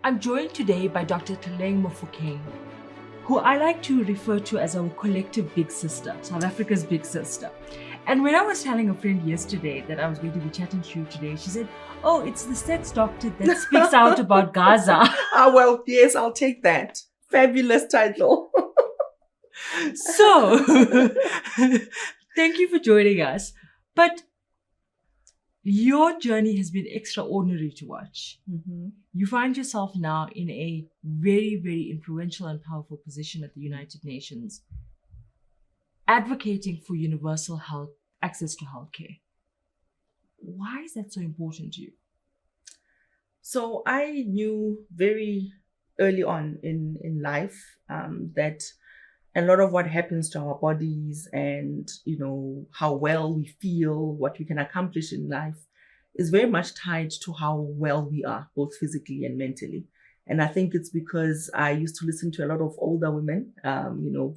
I'm joined today by Dr. Tlaleng Mofokeng, who I like to refer to as our collective big sister, South Africa's big sister. And when I was telling a friend yesterday that I was going to be chatting to you today, she said, "Oh, it's the sex doctor that speaks out about Gaza." Well, yes, I'll take that. Fabulous title. So, thank you for joining us. But your journey has been extraordinary to watch. Mm-hmm. You find yourself now in a very, very influential and powerful position at the United Nations, advocating for universal health, access to healthcare. Why is that so important to you? So I knew very early on in life that a lot of what happens to our bodies and, how well we feel, what we can accomplish in life is very much tied to how well we are, both physically and mentally. And I think it's because I used to listen to a lot of older women,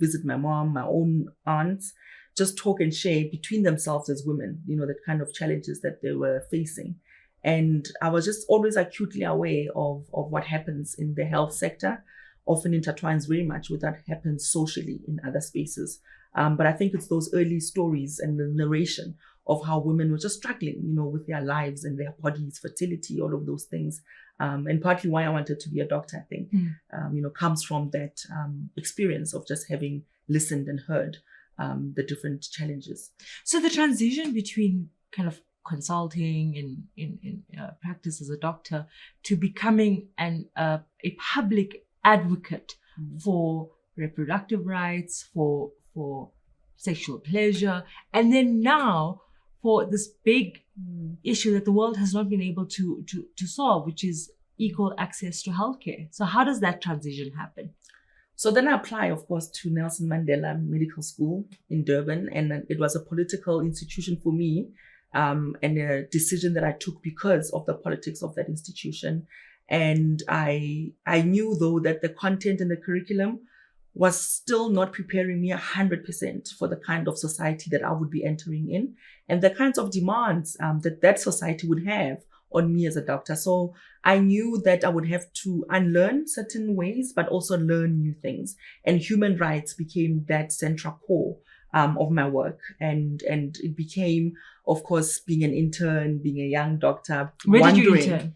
visit my mom, my own aunts, just talk and share between themselves as women, the kind of challenges that they were facing. And I was just always acutely aware of what happens in the health sector, often intertwines very much with what happens socially in other spaces. But I think it's those early stories and the narration of how women were just struggling, with their lives and their bodies, fertility, all of those things. And partly why I wanted to be a doctor, I think, comes from that experience of just having listened and heard the different challenges. So the transition between kind of consulting in practice as a doctor to becoming a public advocate for reproductive rights, for sexual pleasure, and then now for this big issue that the world has not been able to solve, which is equal access to healthcare. So how does that transition happen? So then I apply, of course, to Nelson Mandela Medical School in Durban, and it was a political institution for me, and a decision that I took because of the politics of that institution. And I knew, though, that the content and the curriculum was still not preparing me 100% for the kind of society that I would be entering in and the kinds of demands that society would have on me as a doctor. So I knew that I would have to unlearn certain ways, but also learn new things. And human rights became that central core of my work. And it became, of course, being an intern, being a young doctor. Where did you intern?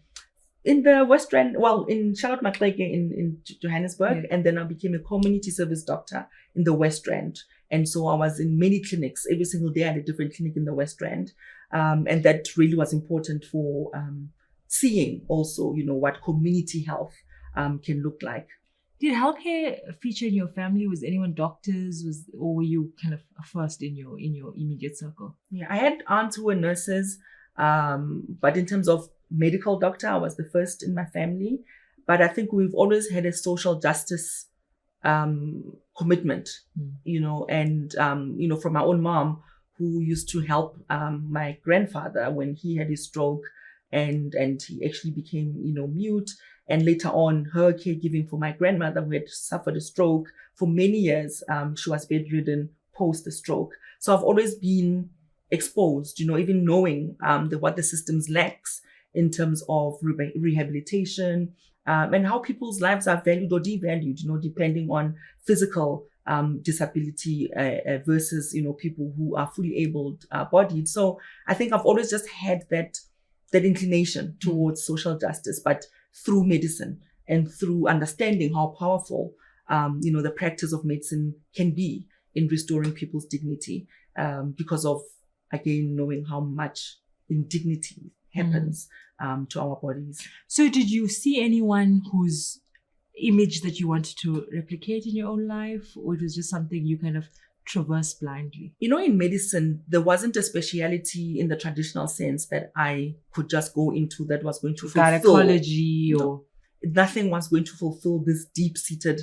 In the West Rand, in Charlotte Maxeke in Johannesburg, and then I became a community service doctor in the West Rand. And so I was in many clinics. Every single day I had a different clinic in the West Rand. And that really was important for seeing also, what community health can look like. Did healthcare feature in your family? Was anyone doctors? Or were you kind of first in your immediate circle? Yeah, I had aunts who were nurses, but in terms of medical doctor, I was the first in my family. But I think we've always had a social justice commitment, and from my own mom, who used to help my grandfather when he had his stroke, and he actually became mute. And later on, her caregiving for my grandmother, who had suffered a stroke for many years. She was bedridden post the stroke. So I've always been exposed, even knowing what the systems lacks in terms of rehabilitation and how people's lives are valued or devalued, depending on physical disability versus, people who are fully able-bodied. So I think I've always just had that inclination towards social justice, but through medicine and through understanding how powerful, the practice of medicine can be in restoring people's dignity because of, again, knowing how much indignity happens to our bodies. So did you see anyone whose image that you wanted to replicate in your own life, or it was just something you kind of traversed blindly? In medicine, there wasn't a speciality in the traditional sense that I could just go into that was going to fulfill. Gynecology or... Nothing was going to fulfill this deep-seated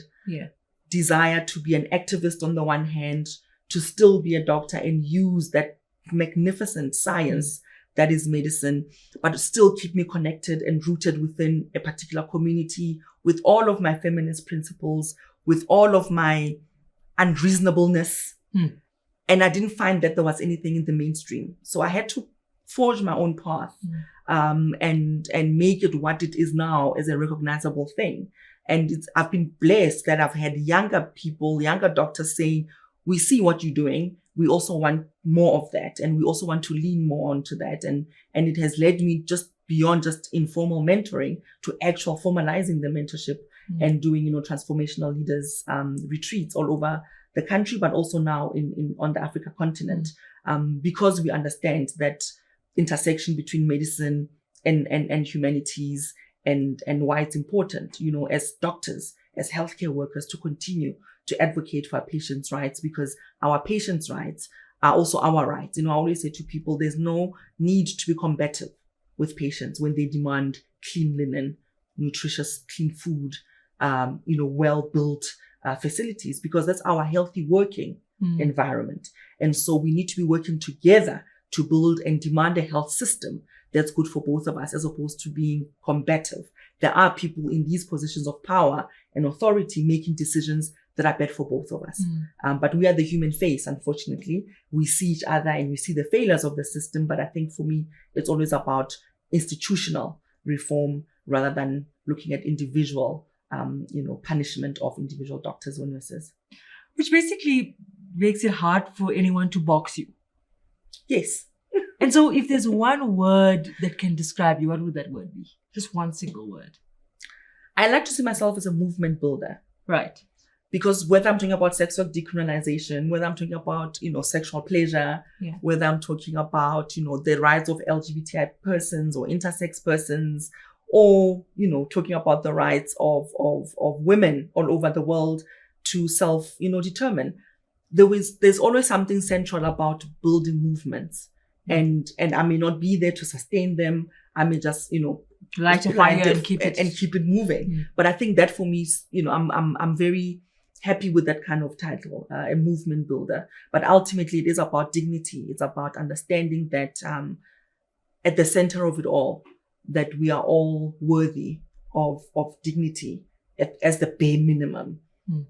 desire to be an activist on the one hand, to still be a doctor and use that magnificent science that is medicine, but still keep me connected and rooted within a particular community with all of my feminist principles, with all of my unreasonableness. And I didn't find that there was anything in the mainstream. So I had to forge my own path. and make it what it is now as a recognizable thing. And I've been blessed that I've had younger doctors saying, we see what you're doing. We also want more of that. And we also want to lean more onto that. And it has led me just beyond just informal mentoring to actual formalizing the mentorship and doing, transformational leaders retreats all over the country, but also now on the Africa continent, because we understand that intersection between medicine and humanities and why it's important, as doctors, as healthcare workers, to continue to advocate for our patients' rights, because our patients' rights are also our rights. I always say to people, there's no need to be combative with patients when they demand clean linen, nutritious, clean food, well-built facilities, because that's our healthy working environment. And so we need to be working together to build and demand a health system that's good for both of us, as opposed to being combative. There are people in these positions of power and authority making decisions that are bad for both of us. But we are the human face, unfortunately. We see each other and we see the failures of the system. But I think for me, it's always about institutional reform rather than looking at individual, punishment of individual doctors or nurses. Which basically makes it hard for anyone to box you. Yes. And so if there's one word that can describe you, what would that word be? Just one single word. I like to see myself as a movement builder. Right. Because whether I'm talking about sex work decriminalization, whether I'm talking about, sexual pleasure, whether I'm talking about, the rights of LGBTI persons or intersex persons, or, talking about the rights of women all over the world to self, determine. There's always something central about building movements. And I may not be there to sustain them. I may just, light a fire and keep it moving. But I think that for me, I'm very happy with that kind of title, a movement builder. But ultimately, it is about dignity. It's about understanding that at the center of it all, that we are all worthy of dignity as the bare minimum.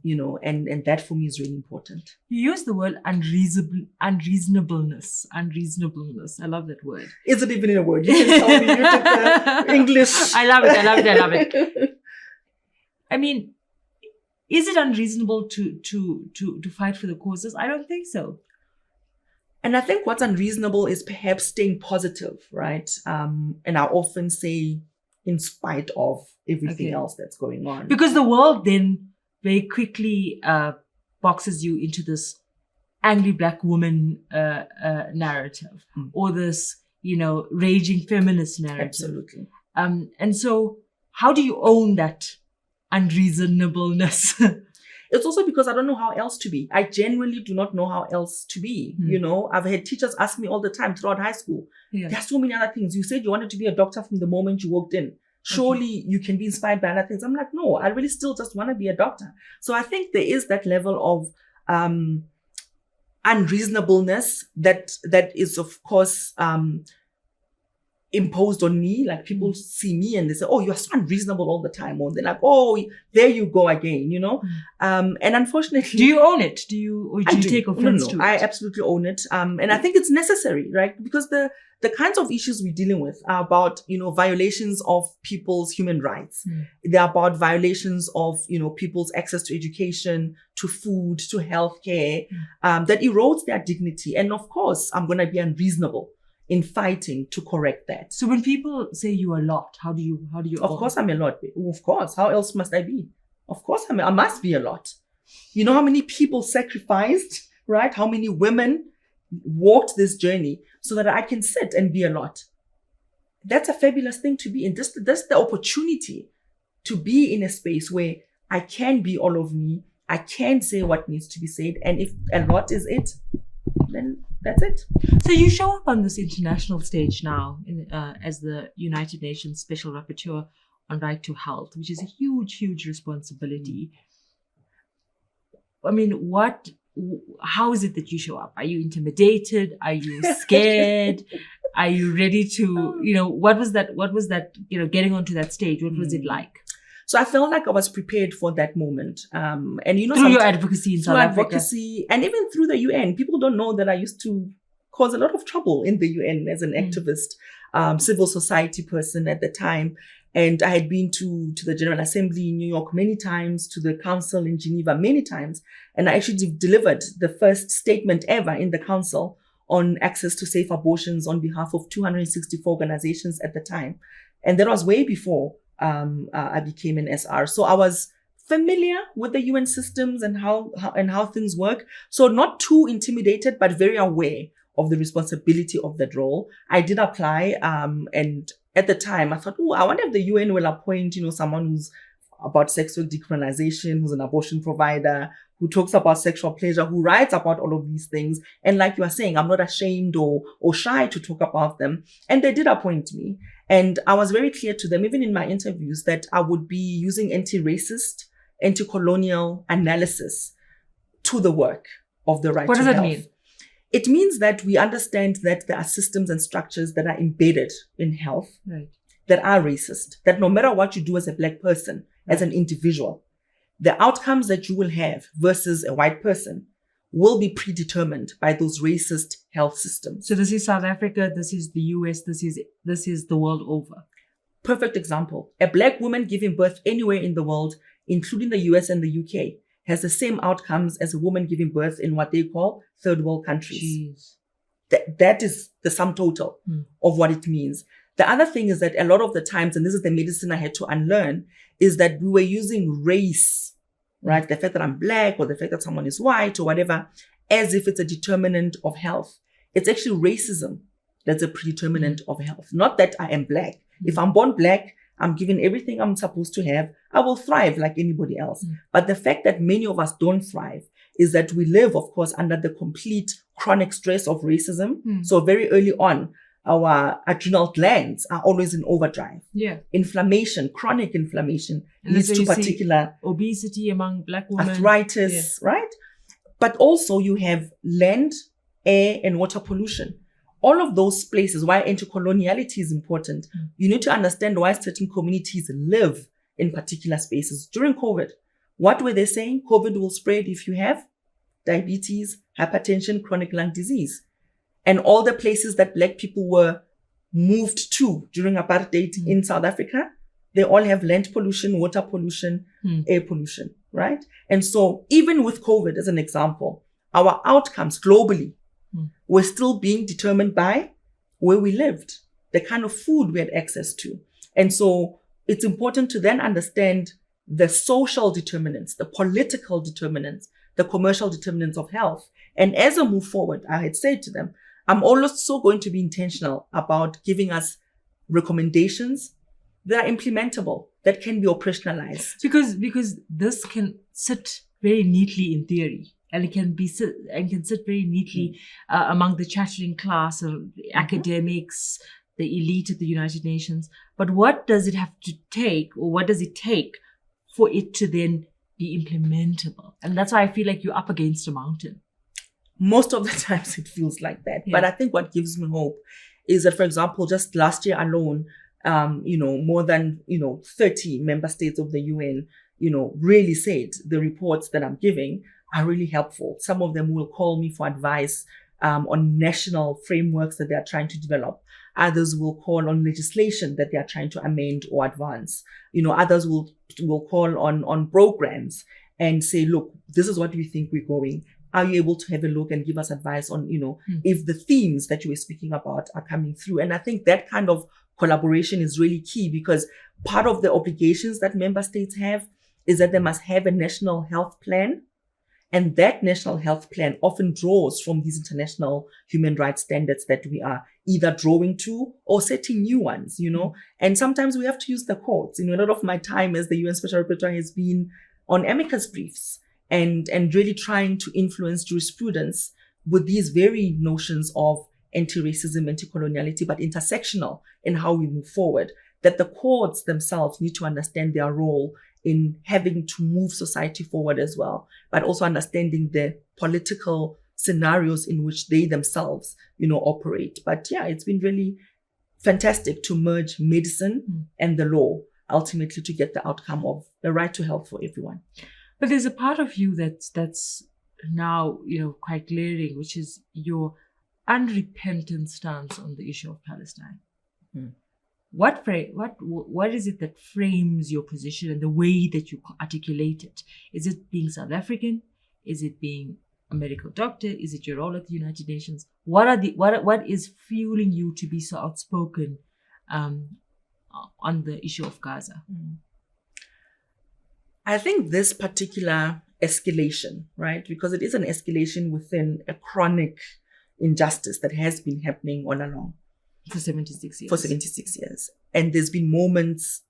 And that for me is really important. You use the word unreasonableness. I love that word. Is it even a word? You can tell me, you took the English. I love it. I mean, is it unreasonable to fight for the causes? I don't think so. And I think what's unreasonable is perhaps staying positive, right? And I often say, in spite of everything else that's going on. Because the world then very quickly boxes you into this angry black woman narrative, or this, raging feminist narrative. Absolutely. And so how do you own that unreasonableness? It's also because I don't know how else to be. I genuinely do not know how else to be. I've had teachers ask me all the time throughout high school. There's so many other things. You said you wanted to be a doctor from the moment you walked in. Surely you can be inspired by other things. I'm like, no, I really still just want to be a doctor. So I think there is that level of unreasonableness that is, of course, imposed on me. Like people see me and they say, oh, you're so unreasonable all the time. Or they're like, oh, there you go again, And unfortunately... Do you own it? Do you take offense to it? I absolutely own it. And I think it's necessary, right? Because the kinds of issues we're dealing with are about, violations of people's human rights. They're about violations of, people's access to education, to food, to healthcare, that erodes their dignity. And of course, I'm going to be unreasonable in fighting to correct that. So when people say you're a lot, how do you? Of course I'm a lot. Of course. How else must I be? Of course I must be a lot. You know how many people sacrificed, right? How many women walked this journey so that I can sit and be a lot. That's a fabulous thing to be in. That's the opportunity to be in a space where I can be all of me. I can say what needs to be said. And if a lot is it, then that's it. So you show up on this international stage now as the United Nations Special Rapporteur on Right to Health, which is a huge, huge responsibility. I mean, how is it that you show up? Are you intimidated? Are you scared? Are you ready to, what was that, getting onto that stage? What was it like? So I felt like I was prepared for that moment. And through your advocacy in South Africa. Advocacy, and even through the UN. People don't know that I used to cause a lot of trouble in the UN as an activist, civil society person at the time. And I had been to the General Assembly in New York many times, to the Council in Geneva many times. And I actually delivered the first statement ever in the Council on access to safe abortions on behalf of 264 organizations at the time. And that was way before I became an SR. So I was familiar with the UN systems and how things work. So not too intimidated, but very aware of the responsibility of that role. I did apply, and at the time I thought, I wonder if the UN will appoint, someone who's about sexual decriminalization, who's an abortion provider, who talks about sexual pleasure, who writes about all of these things. And like you are saying, I'm not ashamed or shy to talk about them. And they did appoint me. And I was very clear to them, even in my interviews, that I would be using anti-racist, anti-colonial analysis to the work of the right to health. What does that mean? It means that we understand that there are systems and structures that are embedded in health, right, that are racist, that no matter what you do as a Black person, right, as an individual, the outcomes that you will have versus a white person will be predetermined by those racist health systems. So this is South Africa, this is the US, this is the world over. Perfect example. A Black woman giving birth anywhere in the world, including the US and the UK, has the same outcomes as a woman giving birth in what they call third world countries. That is the sum total of what it means. The other thing is that a lot of the times, and this is the medicine I had to unlearn, is that we were using race, right? The fact that I'm Black or the fact that someone is white or whatever, as if it's a determinant of health. It's actually racism that's a predeterminant of health. Not that I am Black. If I'm born Black, I'm given everything I'm supposed to have, I will thrive like anybody else. But the fact that many of us don't thrive is that we live, of course, under the complete chronic stress of racism. So very early on, our adrenal glands are always in overdrive. Yeah. Inflammation, chronic inflammation And leads so to you see particular obesity among Black women. arthritis, right? But also you have land, air, and water pollution. All of those places, why anti-coloniality is important. You need to understand why certain communities live in particular spaces. During COVID, what were they saying? COVID will spread if you have diabetes, hypertension, chronic lung disease. And all the places that Black people were moved to during apartheid in South Africa, they all have land pollution, water pollution, air pollution, right? And so even with COVID, as an example, our outcomes globally were still being determined by where we lived, the kind of food we had access to. And so it's important to then understand the social determinants, the political determinants, the commercial determinants of health. And as I move forward, I had said to them, I'm also going to be intentional about giving us recommendations that are implementable, that can be operationalized. Because this can sit very neatly in theory. And it can sit very neatly among the chattering class of academics, the elite at the United Nations. But what does it have to take, or what does it take for it to then be implementable? And that's why I feel like you're up against a mountain. Most of the times it feels like that. Yeah. But I think what gives me hope is that, for example, just last year alone, more than, 30 member states of the UN, really said the reports that I'm giving are really helpful. Some of them will call me for advice on national frameworks that they are trying to develop. Others will call on legislation that they are trying to amend or advance. Others will call on programs and say, look, this is what we think we're going. Are you able to have a look and give us advice on, if the themes that you were speaking about are coming through? And I think that kind of collaboration is really key, because part of the obligations that member states have is that they must have a national health plan. And that national health plan often draws from these international human rights standards that we are either drawing to or setting new ones, And sometimes we have to use the courts. A lot of my time as the UN Special Rapporteur has been on amicus briefs and really trying to influence jurisprudence with these very notions of anti-racism, anti-coloniality, but intersectional in how we move forward. That the courts themselves need to understand their role in having to move society forward as well, but also understanding the political scenarios in which they themselves, operate. But yeah, it's been really fantastic to merge medicine and the law, ultimately to get the outcome of the right to health for everyone. But there's a part of you that's now, quite glaring, which is your unrepentant stance on the issue of Palestine. Mm. What is it that frames your position and the way that you articulate it? Is it being South African? Is it being a medical doctor? Is it your role at the United Nations? What is fueling you to be so outspoken on the issue of Gaza? I think this particular escalation, right? Because it is an escalation within a chronic injustice that has been happening all along. For 76 years. For 76 years. And there's been moments,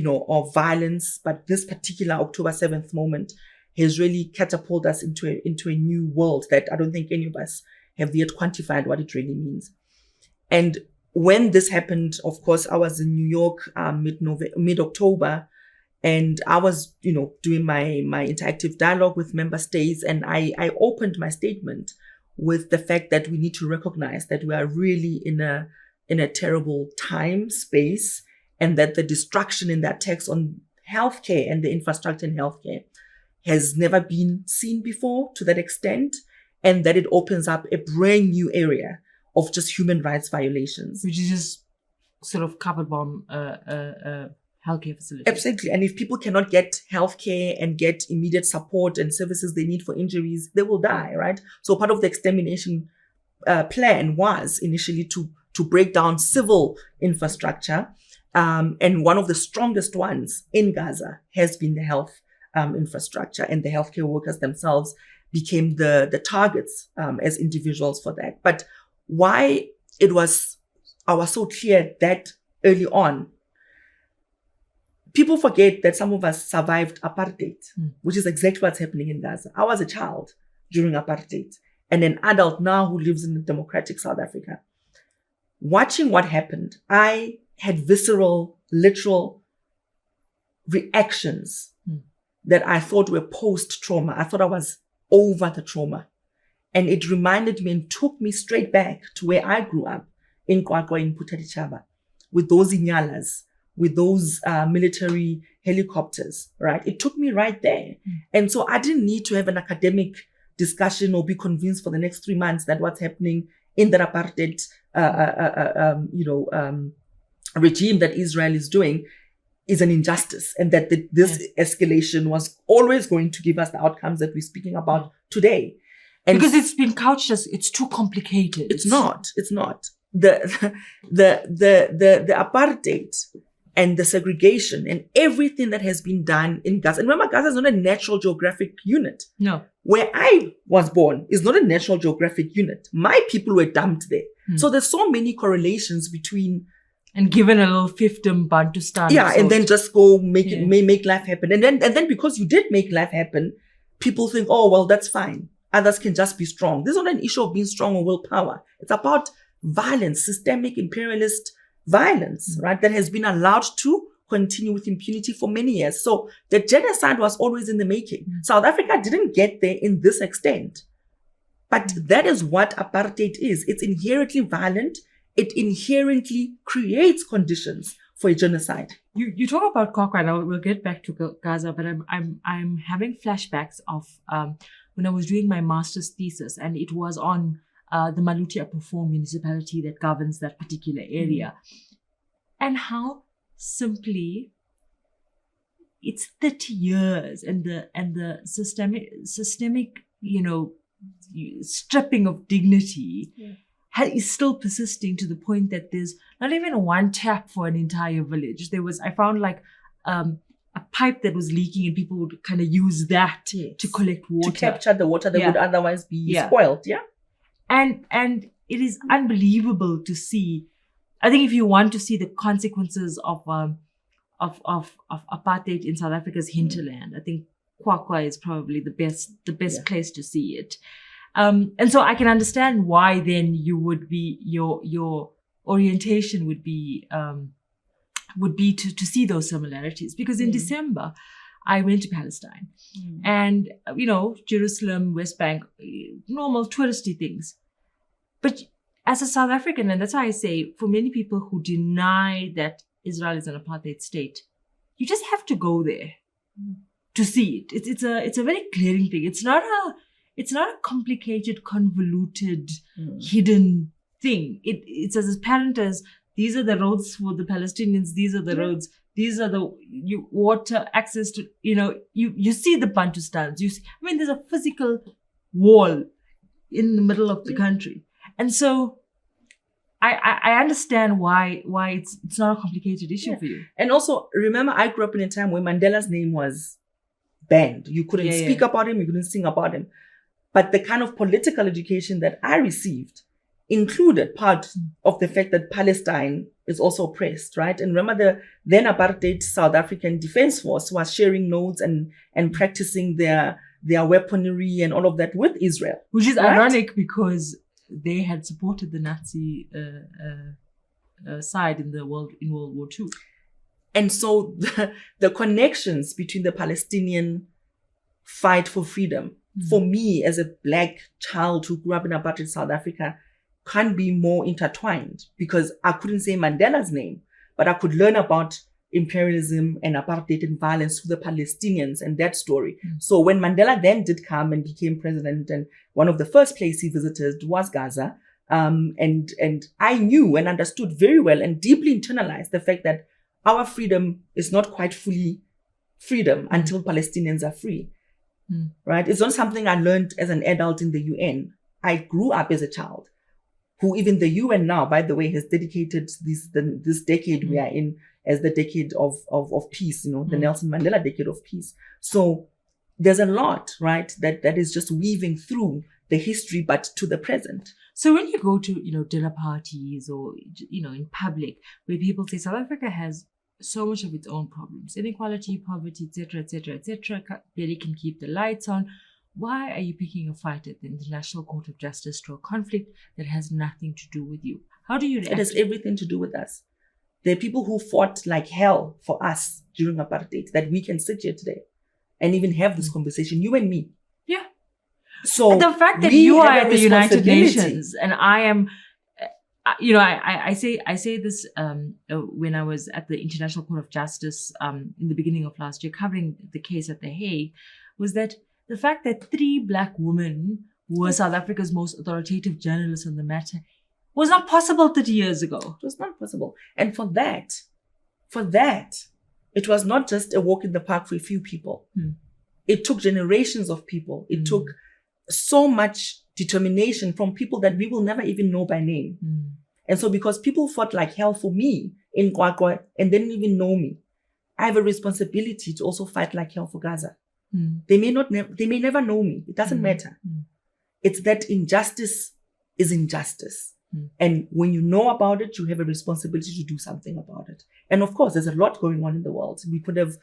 of violence, but this particular October 7th moment has really catapulted us into a new world that I don't think any of us have yet quantified what it really means. And when this happened, of course, I was in New York mid-October, and I was, doing my interactive dialogue with member states, and I opened my statement with the fact that we need to recognize that we are really in a terrible time, space, and that the destruction in the attacks on healthcare and the infrastructure in healthcare has never been seen before to that extent, and that it opens up a brand new area of just human rights violations. Which is just sort of carpet bomb healthcare facilities. Absolutely. And if people cannot get healthcare and get immediate support and services they need for injuries, they will die, right? So part of the extermination plan was initially to break down civil infrastructure. And one of the strongest ones in Gaza has been the health infrastructure, and the healthcare workers themselves became the targets as individuals for that. But why I was so clear that early on, people forget that some of us survived apartheid, which is exactly what's happening in Gaza. I was a child during apartheid and an adult now who lives in a democratic South Africa. Watching what happened, I had visceral, literal reactions that I thought were post-trauma. I thought I was over the trauma. And it reminded me and took me straight back to where I grew up in Kwakwa in Putadichaba, with those inyalas, with those military helicopters, right? It took me right there. And so I didn't need to have an academic discussion or be convinced for the next 3 months that what's happening in the apartheid, regime that Israel is doing is an injustice, and that this escalation was always going to give us the outcomes that we're speaking about today. And because it's been couched as it's too complicated. It's not. The apartheid and the segregation and everything that has been done in Gaza. And remember, Gaza is not a natural geographic unit. No. Where I was born is not a natural geographic unit. My people were dumped there. So there's so many correlations between. And given a little fiefdom Bantustan. Yeah, and then just go make life happen. And then because you did make life happen, people think, oh, well, that's fine. Others can just be strong. This is not an issue of being strong or willpower. It's about violence, systemic imperialist violence, right? That has been allowed to continue with impunity for many years. So the genocide was always in the making. South Africa didn't get there in this extent. But that is what apartheid is. It's inherently violent. It inherently creates conditions for a genocide. You talk about Kwakwa, and we'll get back to Gaza, but I'm having flashbacks of when I was doing my master's thesis, and it was on the Maluti Upper municipality that governs that particular area, and how simply it's 30 years, and the systemic stripping of dignity is still persisting to the point that there's not even one tap for an entire village. I found like a pipe that was leaking, and people would kind of use that to collect water. To capture the water that would otherwise be spoiled, And it is unbelievable to see. I think if you want to see the consequences of apartheid in South Africa's hinterland, I think Kwakwa is probably the best place to see it. And so I can understand why then you would be your orientation would be to see those similarities, because in December I went to Palestine and Jerusalem, West Bank, normal touristy things. But as a South African, and that's why I say for many people who deny that Israel is an apartheid state, you just have to go there to see it. It's a very clearing thing. It's not it's not a complicated, convoluted, hidden thing. It's as apparent as these are the roads for the Palestinians, these are the roads, these are the water access to, you see the Bantustans. There's a physical wall in the middle of the country. And so I understand why it's not a complicated issue for you. And also, remember, I grew up in a time where Mandela's name was banned. You couldn't speak about him, you couldn't sing about him. But the kind of political education that I received included part of the fact that Palestine is also oppressed, right? And remember, the then apartheid South African Defense Force was sharing notes and practicing their weaponry and all of that with Israel. Which is ironic because they had supported the Nazi side in World War II. And so the connections between the Palestinian fight for freedom, for me as a Black child who grew up in apartheid South Africa, can't be more intertwined, because I couldn't say Mandela's name, but I could learn about imperialism and apartheid and violence to the Palestinians and that story. So when Mandela then did come and became president, and one of the first places he visited was Gaza, and I knew and understood very well and deeply internalized the fact that our freedom is not quite fully freedom until Palestinians are free, right? It's not something I learned as an adult in the UN. I grew up as a child, who even the UN now, by the way, has dedicated this decade we are in as the decade of peace, the Nelson Mandela decade of peace. So there's a lot, right, that is just weaving through the history, but to the present. So when you go to, dinner parties or, in public, where people say South Africa has so much of its own problems, inequality, poverty, etc., barely can keep the lights on. Why are you picking a fight at the International Court of Justice to a conflict that has nothing to do with you? How do you react? It has everything to do with us. There are people who fought like hell for us during apartheid that we can sit here today and even have this conversation, you and me. Yeah. So the fact that you are at the United Nations and I am, I say this when I was at the International Court of Justice in the beginning of last year, covering the case at The Hague, was that the fact that 3 Black women were South Africa's most authoritative journalists on the matter was not possible 30 years ago. It was not possible. And for that, it was not just a walk in the park for a few people. It took generations of people. It took so much determination from people that we will never even know by name. And so because people fought like hell for me in Kwakwa and they didn't even know me, I have a responsibility to also fight like hell for Gaza. They may never know me. It doesn't matter. It's that injustice is injustice. And when you know about it, you have a responsibility to do something about it. And of course, there's a lot going on in the world. We could have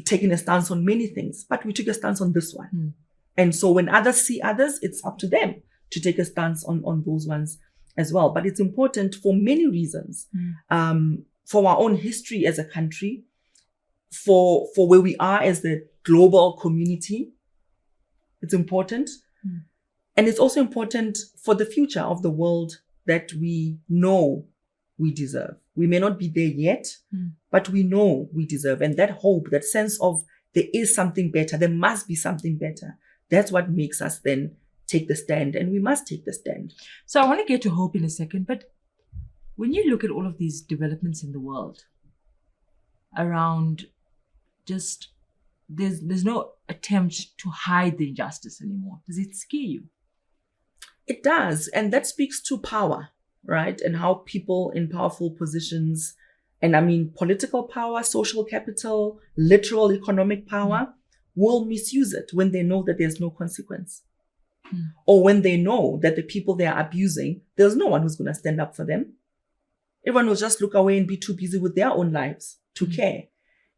taken a stance on many things, but we took a stance on this one. And so when others see others, it's up to them to take a stance on those ones as well. But it's important for many reasons. For our own history as a country, for where we are as the global community, it's important. And it's also important for the future of the world that we know we deserve. We may not be there yet, but we know we deserve. And that hope, that sense of there is something better, there must be something better, that's what makes us then take the stand. And we must take the stand. So I want to get to hope in a second, but when you look at all of these developments in the world around just, there's no attempt to hide the injustice anymore. Does it scare you? It does. And that speaks to power, right? And how people in powerful positions, and I mean political power, social capital, literal economic power, will misuse it when they know that there's no consequence. Or when they know that the people they are abusing, there's no one who's going to stand up for them. Everyone will just look away and be too busy with their own lives to care.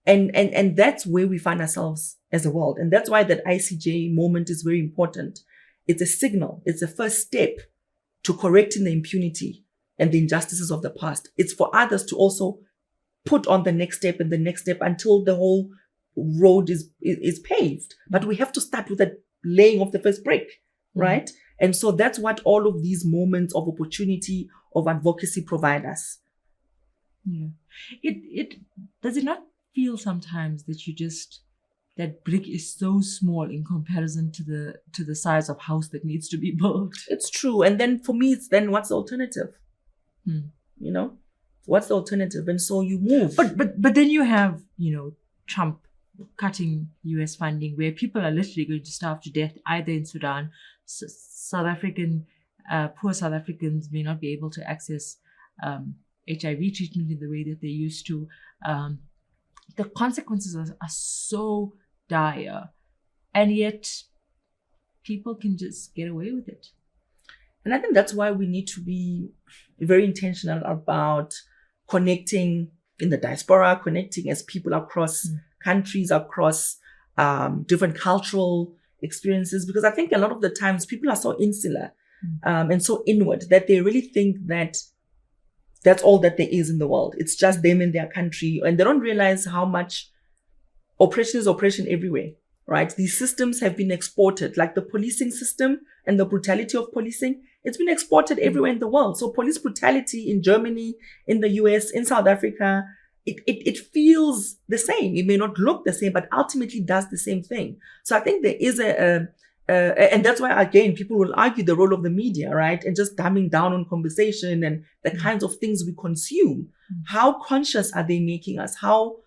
And that's where we find ourselves as a world. And that's why that ICJ moment is very important. It's a signal. It's a first step to correcting the impunity and the injustices of the past. It's for others to also put on the next step and the next step until the whole road is paved. But we have to start with the laying of the first brick, right? And so that's what all of these moments of opportunity, of advocacy provide us. It does it not feel sometimes that you just that brick is so small in comparison to the size of house that needs to be built. It's true. And then for me, it's then what's the alternative? You know, what's the alternative? And so you move. But then you have, Trump cutting US funding, where people are literally going to starve to death either in Sudan. South African, poor South Africans may not be able to access HIV treatment in the way that they used to. The consequences are so dire, and yet people can just get away with it. And I think that's why we need to be very intentional about connecting in the diaspora, connecting as people across countries, across different cultural experiences, because I think a lot of the times people are so insular and so inward that they really think that that's all that there is in the world. It's just them in their country, and they don't realize how much oppression is oppression everywhere, right? These systems have been exported, like the policing system and the brutality of policing. It's been exported everywhere in the world. So police brutality in Germany, in the US, in South Africa, it feels the same. It may not look the same, but ultimately does the same thing. So I think there is and that's why, again, people will argue the role of the media, right? And just dumbing down on conversation and the kinds of things we consume. How conscious are they making us? How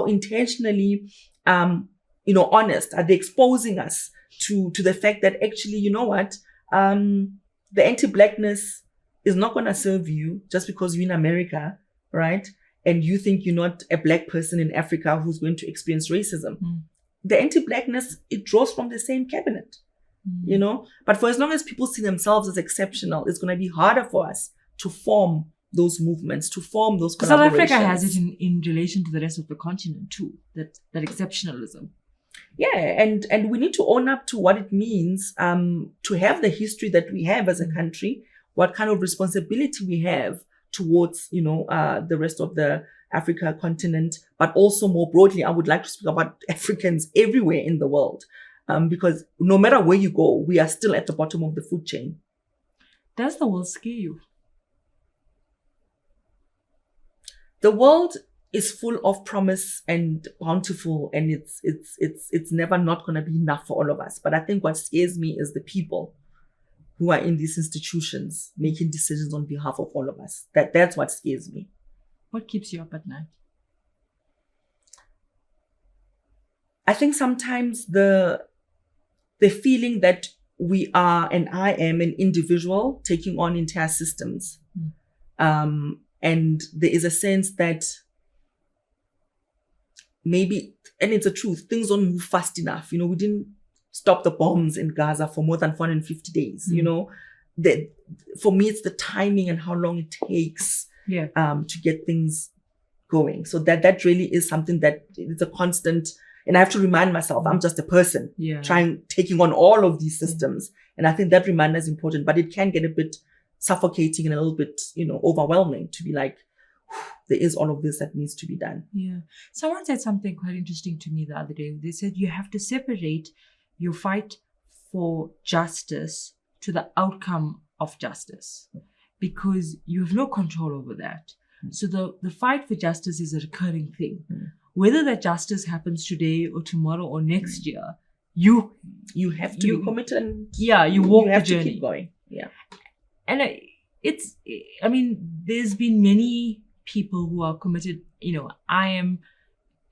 intentionally, honest are they exposing us to the fact that actually, you know what? The anti-blackness is not going to serve you just because you're in America, right? And you think you're not a black person in Africa who's going to experience racism. The anti-blackness, it draws from the same cabinet, But for as long as people see themselves as exceptional, it's going to be harder for us to form those movements, to form those collaborations. South Africa has it in relation to the rest of the continent too, that exceptionalism. Yeah, and we need to own up to what it means to have the history that we have as a country, what kind of responsibility we have towards, the rest of the Africa continent, but also more broadly, I would like to speak about Africans everywhere in the world, because no matter where you go, we are still at the bottom of the food chain. Does the world scare you? The world is full of promise and bountiful, and it's never not going to be enough for all of us. But I think what scares me is the people who are in these institutions making decisions on behalf of all of us. That's what scares me. What keeps you up at night? I think sometimes the feeling that we are, and I am, an individual taking on entire systems. And there is a sense that maybe, and it's a truth, things don't move fast enough. We didn't stop the bombs in Gaza for more than 450 days. For me, it's the timing and how long it takes to get things going. So that really is something that it's a constant, and I have to remind myself, I'm just a person taking on all of these systems. And I think that reminder is important, but it can get a bit suffocating and a little bit, overwhelming to be like, there is all of this that needs to be done. Yeah. Someone said something quite interesting to me the other day. They said you have to separate your fight for justice to the outcome of justice, because you have no control over that. So the fight for justice is a recurring thing. Whether that justice happens today or tomorrow or next year, you have to be committed. And you walk the journey. To keep going. Yeah. And there's been many people who are committed. I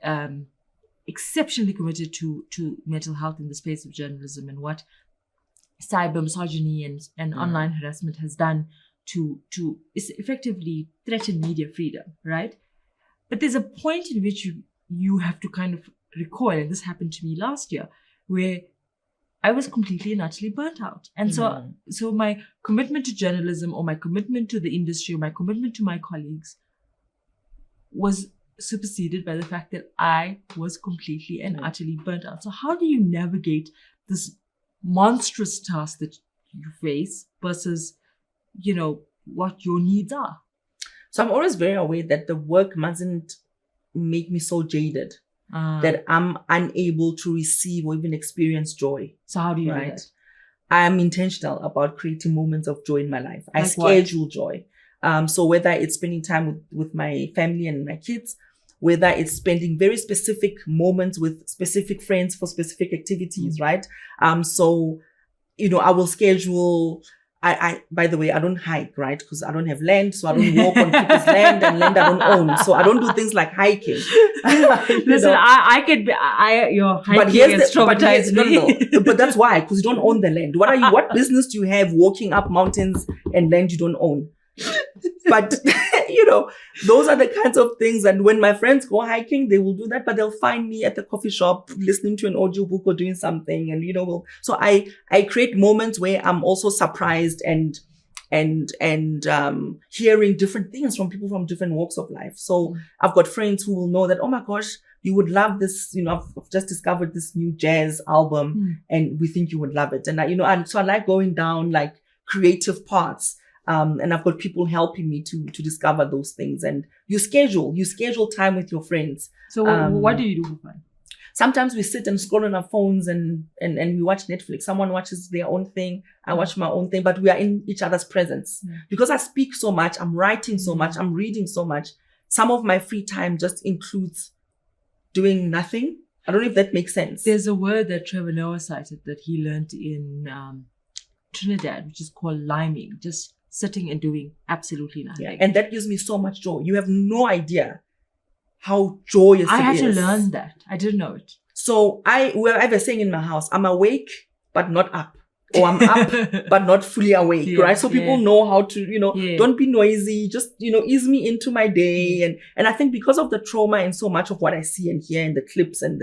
am exceptionally committed to mental health in the space of journalism, and what cyber misogyny and online harassment has done to effectively threaten media freedom, right? But there's a point in which you have to kind of recoil, and this happened to me last year, where I was completely and utterly burnt out. And so my commitment to journalism, or my commitment to the industry, or my commitment to my colleagues was superseded by the fact that I was completely and utterly burnt out. So how do you navigate this monstrous task that you face versus, what your needs are? So I'm always very aware that the work mustn't make me so jaded that I'm unable to receive or even experience joy. So how do you do that? I'm intentional about creating moments of joy in my life. I schedule joy. So whether it's spending time with my family and my kids, whether it's spending very specific moments with specific friends for specific activities, right? So, I will schedule. By the way, I don't hike, right? Because I don't have land, so I don't walk on people's land, and land I don't own. So I don't do things like hiking. Listen, I could be, your hiking is traumatized me. No. But that's why, because you don't own the land. What business do you have walking up mountains and land you don't own? But, those are the kinds of things. And when my friends go hiking, they will do that, but they'll find me at the coffee shop listening to an audiobook or doing something. And, so I create moments where I'm also surprised and hearing different things from people from different walks of life. So I've got friends who will know that, oh my gosh, you would love this. I've just discovered this new jazz album and we think you would love it. And so I like going down like creative paths. And I've got people helping me to discover those things. And you schedule time with your friends. So what do you do for fun? Sometimes we sit and scroll on our phones and we watch Netflix. Someone watches their own thing. I watch my own thing, but we are in each other's presence. Because I speak so much, I'm writing so much, I'm reading so much. Some of my free time just includes doing nothing. I don't know if that makes sense. There's a word that Trevor Noah cited that he learned in Trinidad, which is called liming. Just sitting and doing absolutely nothing. Yeah, and that gives me so much joy. You have no idea how joyous it is. I had to learn that. I didn't know it. So I have a saying in my house, I'm awake, but not up. Or I'm up, but not fully awake, right? So people know how to, don't be noisy. Just, ease me into my day. And I think because of the trauma and so much of what I see and hear in the clips and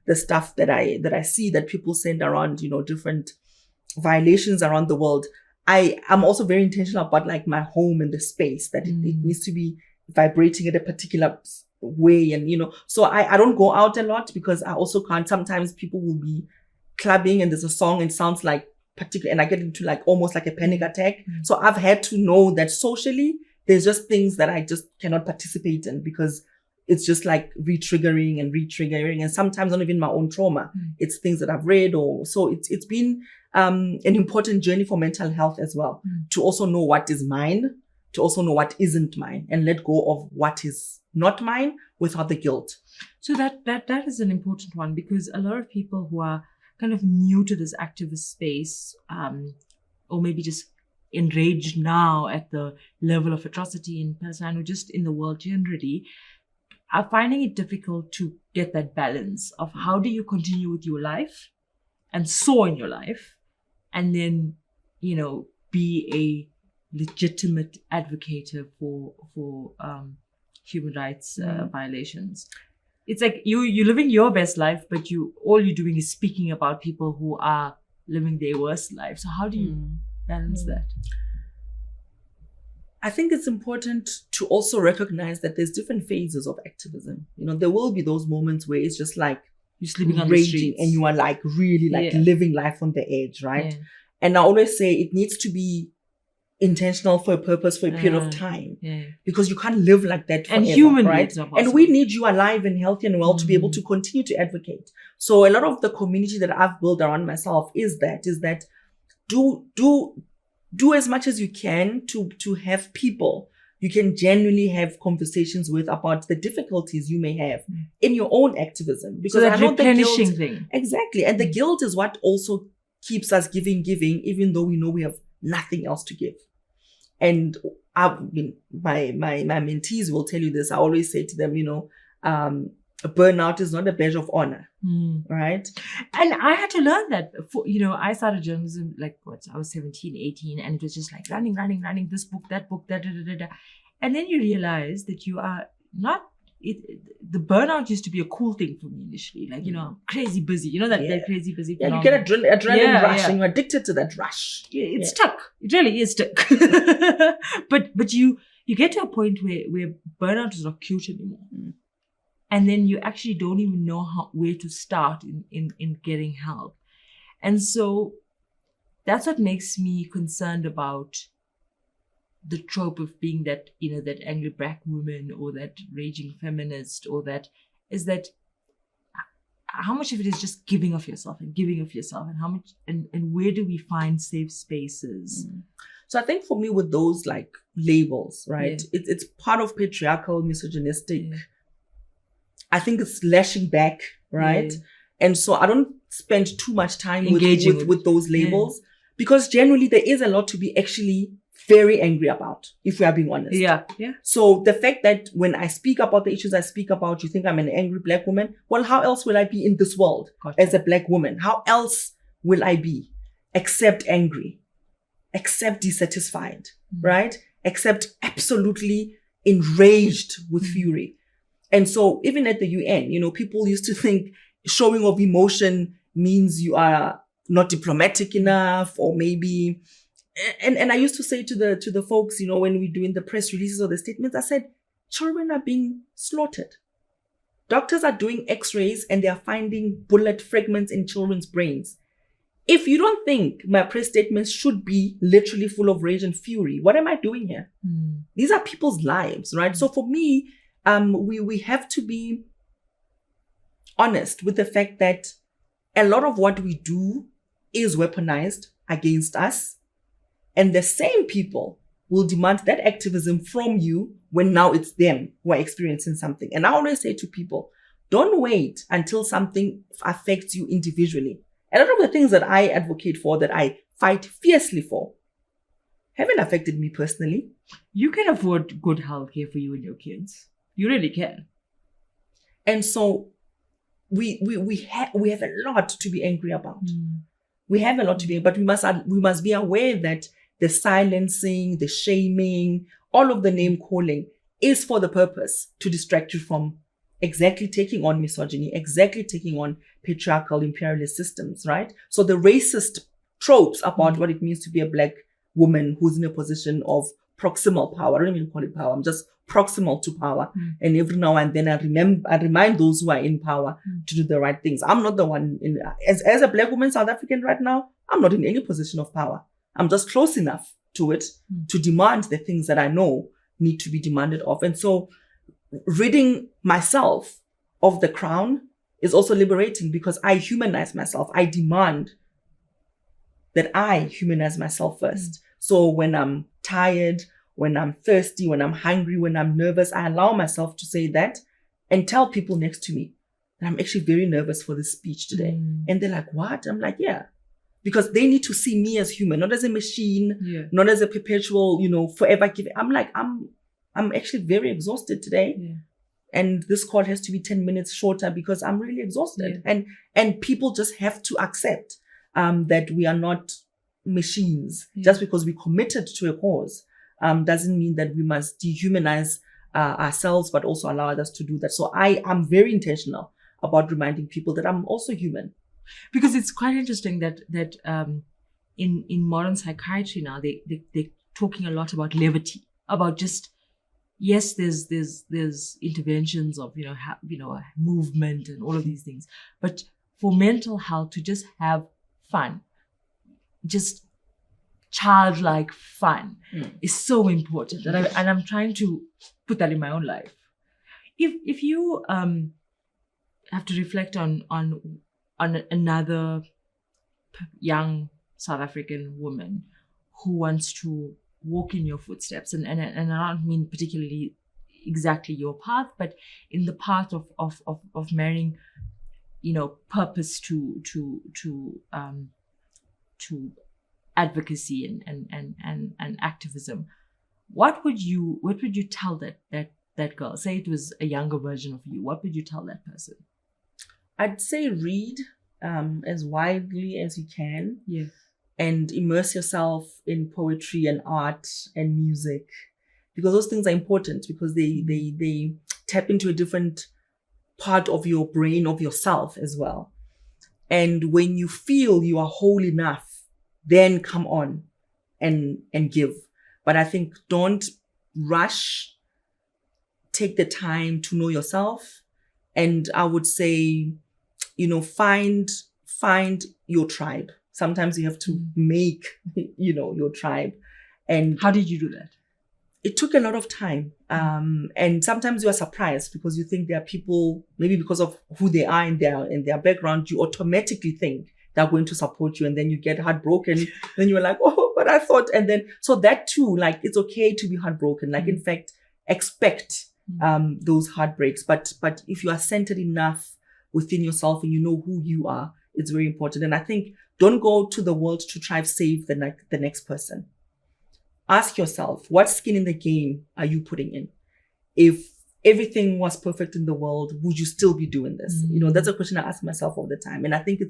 the stuff that I see that people send around, different violations around the world, I'm also very intentional about like my home and the space that it needs to be vibrating in a particular way. And, so I don't go out a lot because I also can't. Sometimes people will be clubbing and there's a song and it sounds like particular, and I get into like almost like a panic attack. So I've had to know that socially there's just things that I just cannot participate in because it's just like re-triggering. And sometimes not even my own trauma. It's things that I've read so it's been an important journey for mental health as well, to also know what is mine, to also know what isn't mine, and let go of what is not mine without the guilt. So that is an important one, because a lot of people who are kind of new to this activist space, or maybe just enraged now at the level of atrocity in Palestine or just in the world generally, are finding it difficult to get that balance of how do you continue with your life and sow in your life, and then, be a legitimate advocate for human rights violations. It's like you're living your best life, but all you're doing is speaking about people who are living their worst life. So how do you balance that? I think it's important to also recognize that there's different phases of activism. There will be those moments where it's just like you're sleeping on raging the streets and you are like really like living life on the edge, right? Yeah. And I always say it needs to be intentional for a purpose, for a period of time, because you can't live like that forever, and human right? And we need you alive and healthy and well to be able to continue to advocate. So a lot of the community that I've built around myself is that do as much as you can to have people you can genuinely have conversations with about the difficulties you may have in your own activism, because so that I know replenishing the guilt, thing. Exactly, and the guilt is what also keeps us giving, even though we know we have nothing else to give. And my mentees will tell you this. I always say to them, a burnout is not a badge of honor, right? And I had to learn that. I started journalism I was 17, 18, and it was just like running, this book, that book, and then you realize that you are not. The burnout used to be a cool thing for me initially, crazy busy. That crazy busy. Yeah, you get adrenaline rush, and you're addicted to that rush. It's stuck. It really is stuck. but you get to a point where burnout is not cute anymore. And then you actually don't even know where to start in getting help. And so that's what makes me concerned about the trope of being that, that angry black woman or that raging feminist, or that how much of it is just giving of yourself and how much, and where do we find safe spaces? So I think for me with those like labels, right, it's part of patriarchal, misogynistic I think it's lashing back, right? Yeah. And so I don't spend too much time Engaging with those labels, because generally there is a lot to be actually very angry about, if we are being honest. Yeah. Yeah. So the fact that when I speak about the issues I speak about, you think I'm an angry Black woman, well, how else will I be in this world as a Black woman? How else will I be except angry, except dissatisfied, right? Except absolutely enraged with fury. And so even at the UN, people used to think showing of emotion means you are not diplomatic enough, or maybe, and I used to say to the folks, when we're doing the press releases or the statements, I said, children are being slaughtered. Doctors are doing x-rays and they are finding bullet fragments in children's brains. If you don't think my press statements should be literally full of rage and fury, what am I doing here? These are people's lives, right? So for me, we have to be honest with the fact that a lot of what we do is weaponized against us. And the same people will demand that activism from you when now it's them who are experiencing something. And I always say to people, don't wait until something affects you individually. A lot of the things that I advocate for, that I fight fiercely for, haven't affected me personally. You can afford good healthcare for you and your kids. You really can. And so we have a lot to be angry about. We have a lot to be, but we must be aware that the silencing, the shaming, all of the name calling is for the purpose to distract you from exactly taking on misogyny, exactly taking on patriarchal imperialist systems, right? So the racist tropes about what it means to be a Black woman who's in a position of proximal power. I don't even call it power. I'm just proximal to power. And every now and then I remind those who are in power to do the right things. I'm not the one as a Black woman, South African right now, I'm not in any position of power. I'm just close enough to it to demand the things that I know need to be demanded of. And so ridding myself of the crown is also liberating, because I humanize myself. I demand that I humanize myself first. So when I'm tired, when I'm thirsty, when I'm hungry, when I'm nervous, I allow myself to say that and tell people next to me that I'm actually very nervous for this speech today. And they're like, what? I'm like, yeah. Because they need to see me as human, not as a machine, not as a perpetual, forever giving. I'm like, I'm actually very exhausted today. And this call has to be 10 minutes shorter because I'm really exhausted. And people just have to accept that we are not machines. Just because we committed to a cause doesn't mean that we must dehumanize ourselves, but also allow others to do that. So I am very intentional about reminding people that I'm also human. Because it's quite interesting that in modern psychiatry now, they're talking a lot about levity, about just, yes, there's interventions of, movement and all of these things. But for mental health, to just have fun, just childlike fun is so important. And I'm trying to put that in my own life. If you have to reflect on another young South African woman who wants to walk in your footsteps, and I don't mean particularly exactly your path, but in the path of marrying, purpose to advocacy and activism. What would you tell that girl? Say it was a younger version of you. What would you tell that person? I'd say read as widely as you can. Yeah. And immerse yourself in poetry and art and music, because those things are important, because they tap into a different part of your brain, of yourself as well. And when you feel you are whole enough, then come on and give. But I think don't rush. Take the time to know yourself. And I would say, find your tribe. Sometimes you have to make, your tribe. And how did you do that? It took a lot of time. And sometimes you are surprised because you think there are people, maybe because of who they are in their background, you automatically think they're going to support you. And then you get heartbroken. Then you're like, oh, but I thought, and then, so that too, like, it's okay to be heartbroken. Like, in fact, expect those heartbreaks. But if you are centered enough within yourself and you know who you are, it's very important. And I think don't go to the world to try to save the next person. Ask yourself, what skin in the game are you putting in? If everything was perfect in the world, would you still be doing this? That's a question I ask myself all the time. And I think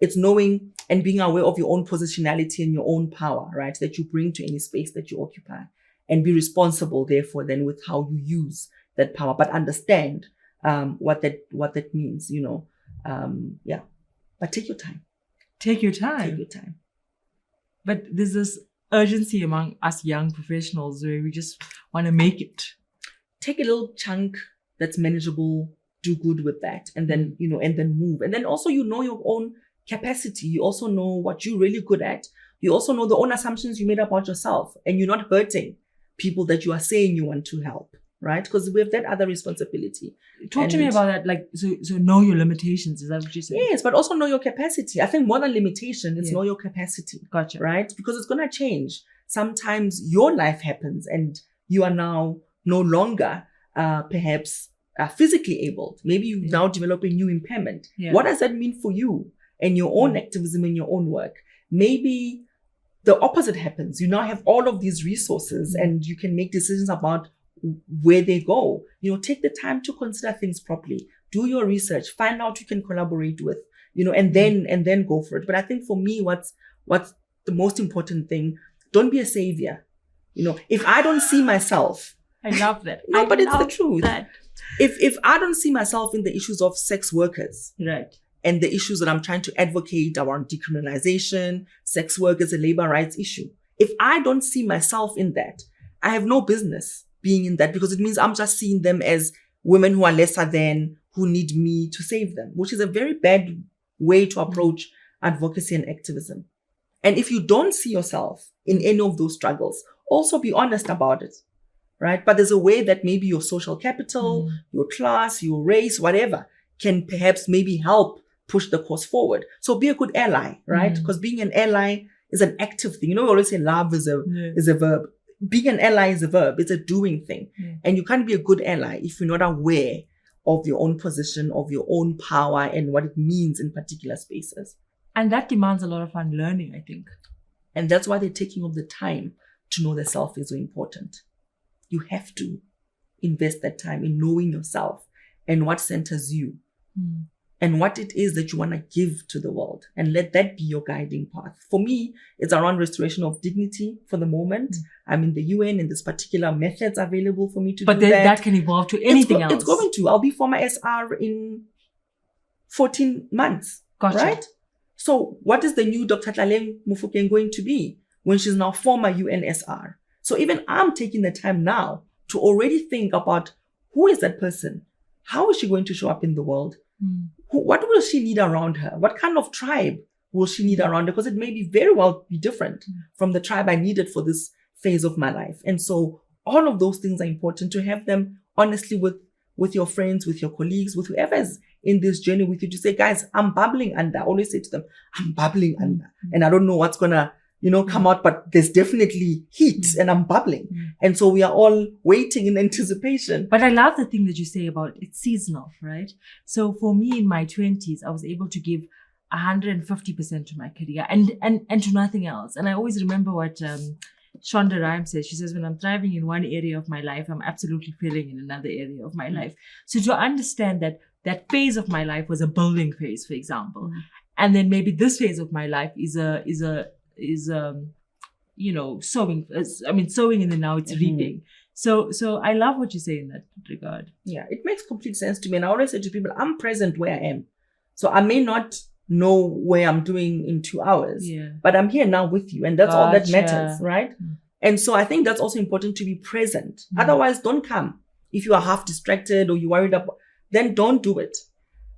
it's knowing and being aware of your own positionality and your own power, right? That you bring to any space that you occupy, and be responsible, therefore, then with how you use that power, but understand what that means, But take your time. Take your time. Take your time. But there's this urgency among us young professionals where we just want to make it. Take a little chunk that's manageable, do good with that, and then, and then move. And then also, your own capacity. You also know what you're really good at. You also know the own assumptions you made about yourself, and you're not hurting people that you are saying you want to help, right? Because we have that other responsibility. Talk to me about that. Like, so know your limitations. Is that what you're saying? Yes, but also know your capacity. I think more than limitation, it's know your capacity. Gotcha. Right? Because it's going to change. Sometimes your life happens and you are now no longer perhaps physically able. Maybe you now develop a new impairment. Yeah. What does that mean for you and your own activism and your own work? Maybe the opposite happens. You now have all of these resources and you can make decisions about where they go. Take the time to consider things properly. Do your research. Find out who you can collaborate with, and then go for it. But I think for me, what's the most important thing, don't be a savior. If I don't see myself. I love that. But it's the truth. If I don't see myself in the issues of sex workers. Right. And the issues that I'm trying to advocate around decriminalization, sex work as a labor rights issue. If I don't see myself in that, I have no business being in that, because it means I'm just seeing them as women who are lesser than, who need me to save them, which is a very bad way to approach advocacy and activism. And if you don't see yourself in any of those struggles, also be honest about it, right? But there's a way that maybe your social capital, your class, your race, whatever, can perhaps maybe help push the cause forward. So be a good ally, right? Because being an ally is an active thing. We always say love is a verb. Being an ally is a verb. It's a doing thing. And you can't be a good ally if you're not aware of your own position, of your own power, and what it means in particular spaces. And that demands a lot of unlearning, I think. And that's why the taking of the time to know the self is so important. You have to invest that time in knowing yourself and what centers you. And what it is that you want to give to the world, and let that be your guiding path. For me, it's around restoration of dignity for the moment. I'm in the UN and there's particular methods available for me to do that. But that can evolve to anything else. It's going to. I'll be former SR in 14 months. Gotcha. Right? So what is the new Dr. Tlaleng Mofokeng going to be when she's now former UN SR? So even I'm taking the time now to already think about, who is that person? How is she going to show up in the world? What will she need around her? What kind of tribe will she need around her? Because it may be very well be different from the tribe I needed for this phase of my life. And so all of those things are important, to have them honestly with your friends, with your colleagues, with whoever is in this journey with you, to say, guys, I'm bubbling under. I always say to them, I'm bubbling under. And I don't know what's going to, come out, but there's definitely heat and I'm bubbling. And so we are all waiting in anticipation. But I love the thing that you say about it's seasonal, right? So for me in my 20s, I was able to give 150% to my career and to nothing else. And I always remember what Shonda Rhimes says. She says, when I'm thriving in one area of my life, I'm absolutely failing in another area of my life. So to understand that phase of my life was a building phase, for example. And then maybe this phase of my life is sowing. Sowing, and then now it's reaping. So I love what you say in that regard. Yeah, it makes complete sense to me. And I always say to people, I'm present where I am. So I may not know where I'm doing in 2 hours, but I'm here now with you. And that's all that matters, right? And so I think that's also important, to be present. Otherwise, don't come. If you are half distracted or you're worried about, then don't do it.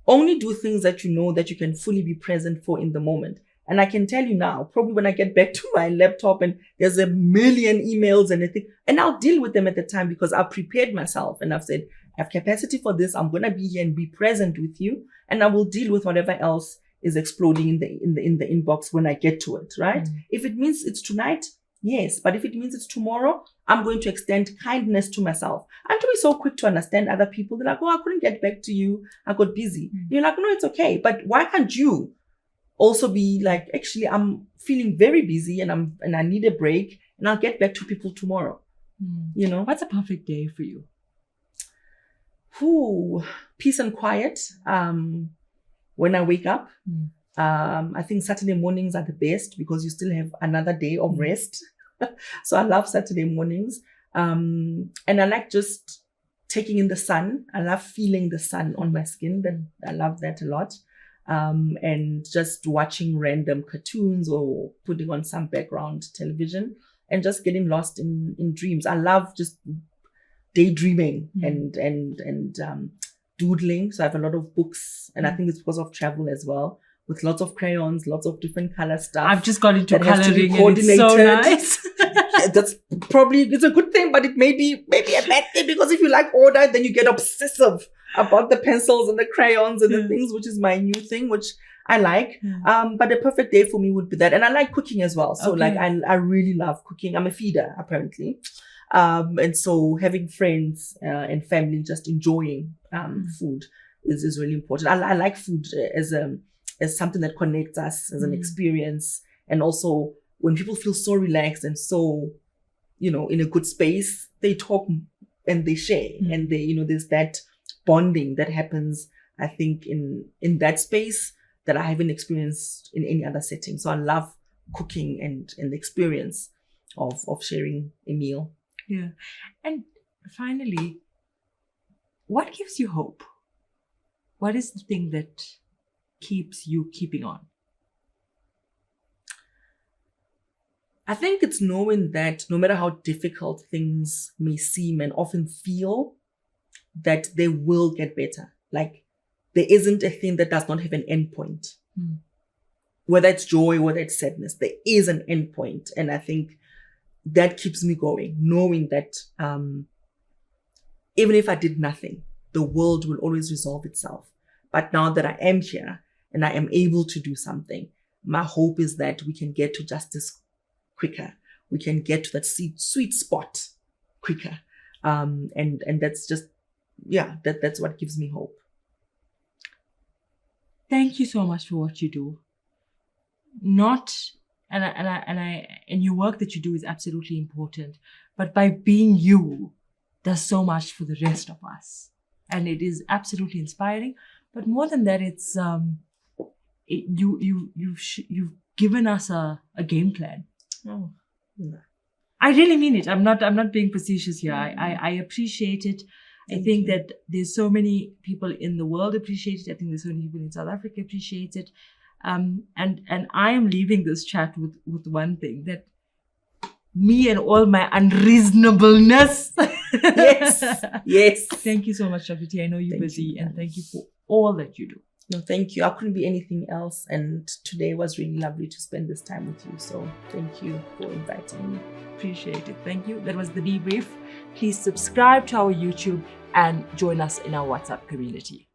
Only do things that you know that you can fully be present for in the moment. And I can tell you now, probably when I get back to my laptop and there's a million emails and everything, and I'll deal with them at the time, because I've prepared myself and I've said, I have capacity for this. I'm going to be here and be present with you. And I will deal with whatever else is exploding in the inbox when I get to it, right? If it means it's tonight, Yes, but if it means it's tomorrow, I'm going to extend kindness to myself. And to be so quick to understand other people. They're like, oh, I couldn't get back to you. I got busy. You're like, no, it's okay. But why can't you also be like, actually, I'm feeling very busy and I need a break and I'll get back to people tomorrow. You know? What's a perfect day for you? Peace and quiet. When I wake up. I think Saturday mornings are the best because you still have another day of rest. So I love Saturday mornings. And I like just taking in the sun. I love feeling the sun on my skin. I love that a lot. And just watching random cartoons or putting on some background television and just getting lost in dreams. I love just daydreaming and doodling. So I have a lot of books, and I think it's because of travel as well, with lots of crayons, lots of different color stuff. I've just got into coloring and it's so nice. That's probably, it's a good thing, but it may be a bad thing, because if you like order, then you get obsessive about the pencils and the crayons and the things, which is my new thing, which I like. But a perfect day for me would be that. And I like cooking as well. So like, I really love cooking. I'm a feeder, apparently. And so having friends and family just enjoying food is really important. I like food as something that connects us, as an experience. And also when people feel so relaxed and so, in a good space, they talk and they share and they, there's that bonding that happens, I think, in that space that I haven't experienced in any other setting. So I love cooking and the experience of sharing a meal. Yeah. And finally, what gives you hope? What is the thing that keeps you keeping on? I think it's knowing that no matter how difficult things may seem and often feel, that they will get better. Like, there isn't a thing that does not have an end point. Whether it's joy, whether it's sadness, there is an end point. And I think that keeps me going, knowing that even if I did nothing, the world will always resolve itself. But now that I am here and I am able to do something, my hope is that we can get to justice quicker. We can get to that sweet spot quicker. And that's just, that's what gives me hope. Thank you so much for what you do. And your work that you do is absolutely important. But by being you, does so much for the rest of us. And it is absolutely inspiring. But more than that, it's you've given us a game plan. Oh, no. I really mean it. I'm not being facetious here. I appreciate it. I think that there's so many people in the world appreciate it. I think there's so many people in South Africa appreciate it. And I am leaving this chat with one thing, that me and all my unreasonableness. Yes. Thank you so much, Dr. T. I know you're busy, and thank you for all that you do. No, thank you. I couldn't be anything else. And today was really lovely to spend this time with you. So thank you for inviting me. Appreciate it. Thank you. That was the debrief. Please subscribe to our YouTube and join us in our WhatsApp community.